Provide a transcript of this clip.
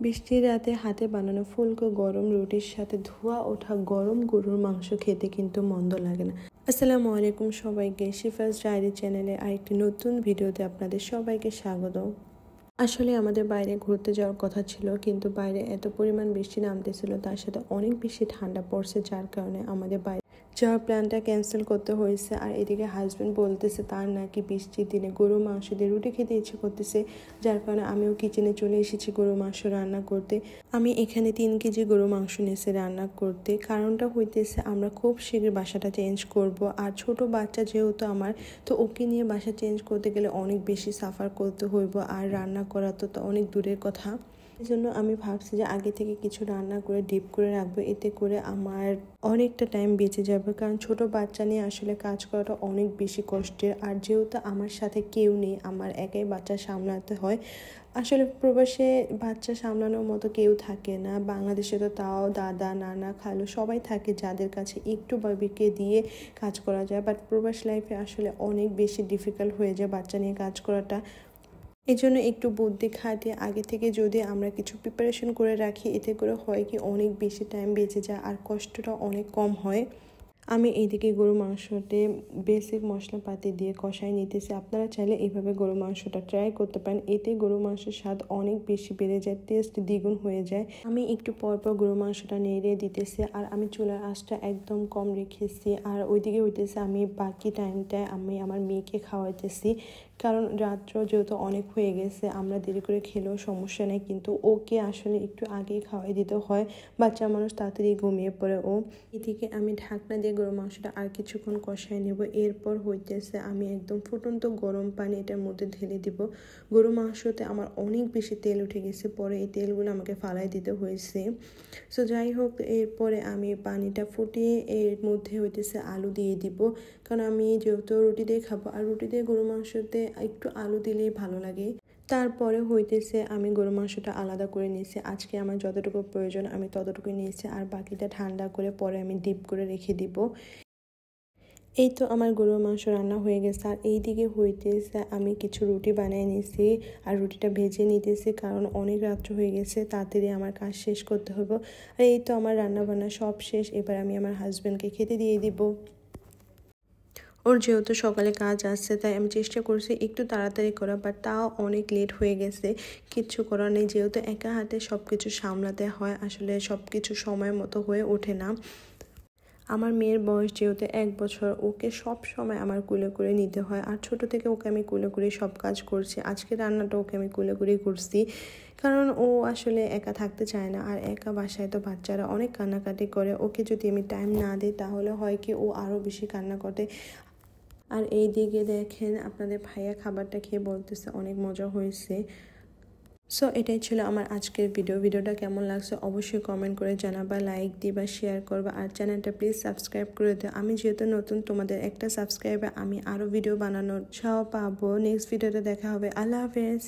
বৃষ্টির রাতে হাতে বানানো ফুলকো গরম রুটির সাথে ধোয়া ওঠা গরম গরুর মাংস খেতে কিন্তু মন্দ লাগে না। আসসালামু আলাইকুম সবাইকে, শিফাস ডায়েরি চ্যানেলে আরেকটি নতুন ভিডিওতে আপনাদের সবাইকে স্বাগত। আসলে আমাদের বাইরে ঘুরতে যাওয়ার কথা ছিল, কিন্তু বাইরে এত পরিমাণ বৃষ্টি নামতেছিল, তার সাথে অনেক বেশি ঠান্ডা পড়ছে, যার কারণে আমাদের বাইরে যাওয়ার প্ল্যানটা ক্যান্সেল করতে হয়েছে। আর এদিকে হাজব্যান্ড বলতেছে তার নাকি বৃষ্টির দিনে গরু মাংস দিয়ে রুটি খেতে ইচ্ছে করতেছে, যার কারণে আমিও কিচেনে চলে এসেছি গরু মাংস রান্না করতে। আমি এখানে 3 কেজি গরু মাংস নিয়েছি রান্না করতে। কারণটা হইতেছে আমরা খুব শীঘ্র বাসাটা চেঞ্জ করব, আর ছোট বাচ্চা যেহেতু আমার, তো ওকে নিয়ে বাসা চেঞ্জ করতে গেলে অনেক বেশি সাফার করতে হইব, আর রান্না করা তো অনেক দূরের কথা। এই জন্য আমি ভাবছি যে আগে থেকে কিছু রান্না করে ডিপ করে রাখবো, এতে করে আমার অনেকটা টাইম বেঁচে যাবে। কারণ ছোট বাচ্চা নিয়ে আসলে কাজ করাটা অনেক বেশি কষ্টের, আর যেহেতু আমার সাথে কেউ নেই, আমার একাই বাচ্চা সামলাতে হয়। আসলে প্রবাসে বাচ্চা সামলানোর মতো কেউ থাকে না, বাংলাদেশে তো তাও দাদা নানা খালু সবাই থাকে, যাদের কাছে একটু বেবিকে দিয়ে কাজ করা যায়। বাট প্রবাস লাইফে আসলে অনেক বেশি ডিফিকাল্ট হয়ে যায় বাচ্চা নিয়ে কাজ করাটা। এই জন্য একটু বুদ্ধি খাটিয়ে আগে থেকে যদি আমরা কিছু প্রিপারেশন করে রাখি, এতে করে হয় কি অনেক বেশি টাইম বেঁচে যায় আর কষ্টটা অনেক কম হয়। আমি এইদিকে গরু মাংসতে বেসিক মশলাপাতি দিয়ে কষাই নিতেছি। আপনারা চাইলে এইভাবে গরু মাংসটা ট্রাই করতে পারেন, এতে গরু মাংসের স্বাদ অনেক বেশি বেড়ে যায়, টেস্ট দ্বিগুণ হয়ে যায়। আমি একটু পরপর গরু মাংসটা নেড়ে দিতেছি, আর আমি চুলার আঁচটা একদম কম রেখেছি। আর ওইদিকে হইতেছে আমি বাকি টাইমটায় আমি আমার মেয়েকে খাওয়াইতেছি, কারণ রাত্র যেহেতু অনেক হয়ে গেছে, আমরা দেরি করে খেলেও সমস্যা নেই, কিন্তু ওকে আসলে একটু আগেই খাওয়াই দিতে হয়। বাচ্চা মানুষ তাড়াতাড়ি ঘুমিয়ে পড়ে ও। এদিকে আমি ঢাকনা দিয়ে গরু মাংসটা আর কিছুক্ষণ কষায় নেব। এরপর হইতেছে আমি একদম ফুটন্ত গরম পানি এটার মধ্যে ঢেলে দিব। গরু মাংসতে আমার অনেক বেশি তেল উঠে গেছে, পরে এই তেলগুলো আমাকে ফালাই দিতে হয়েছে। সো যাই হোক, এরপরে আমি পানিটা ফুটিয়ে এর মধ্যে হইতেছে আলু দিয়ে দিব, কারণ আমি যেহেতু রুটি দিয়ে খাবো, আর রুটি দিয়ে গরু মাংসতে একটু আলু দিলেই ভালো লাগে। তারপরে হইতেছে আমি গরু মাংসটা আলাদা করে নিয়েছি, আজকে আমার যতটুকু প্রয়োজন আমি ততটুকুই নিয়েছি, আর বাকিটা ঠান্ডা করে পরে আমি ডিপ করে রেখে দিব। এই তো আমার গরুর মাংস রান্না হয়ে গেছে। আর এই দিকে হইতেছে আমি কিছু রুটি বানিয়ে নিয়েছি, আর রুটিটা ভেজে নিতেছি, কারণ অনেক রাত্র হয়ে গেছে, তাড়াতাড়ি আমার কাজ শেষ করতে হবে। আর এই তো আমার রান্না বান্না সব শেষ, এবার আমি আমার হাজব্যান্ডকে খেতে দিয়ে দিব। ওর যেহেতু সকালে কাজ আসছে, তাই আমি চেষ্টা করছি একটু তাড়াতাড়ি করা, বাট তাও অনেক লেট হয়ে গেছে। কিচ্ছু করার নেই, যেহেতু একা হাতে সব কিছু সামলাতে হয়, আসলে সব কিছু সময় মতো হয়ে ওঠে না। আমার মেয়ের বয়স যেহেতু 1 বছর, ওকে সব সময় আমার কোলে করে নিতে হয়, আর ছোট থেকে ওকে আমি কোলে করে সব কাজ করছি। আজকে রান্নাটা ওকে আমি কোলে করেই করছি, কারণ ও আসলে একা থাকতে চায় না, আর একা বাসায় তো বাচ্চারা অনেক কান্নাকাটি করে। ওকে যদি আমি টাইম না দিই, তাহলে হয় কি ও আরও বেশি কান্না করে। আর এই দিকে দেখেন আপনাদের ভাইয়া খাবারটা খেয়ে বলতেছে অনেক মজা হয়েছে। সো এটাই ছিল আমার আজকের ভিডিওটা কেমন লাগছে অবশ্যই কমেন্ট করে জানাবা, লাইক দিবা, শেয়ার করবা, আর চ্যানেলটা প্লিজ সাবস্ক্রাইব করে দিও। আমি যেহেতু নতুন, তোমাদের একটা সাবস্ক্রাইবে আমি আরও ভিডিও বানানোর উৎসাহ পাবো। নেক্সট ভিডিওতে দেখা হবে। আল্লাহ হাফেজ।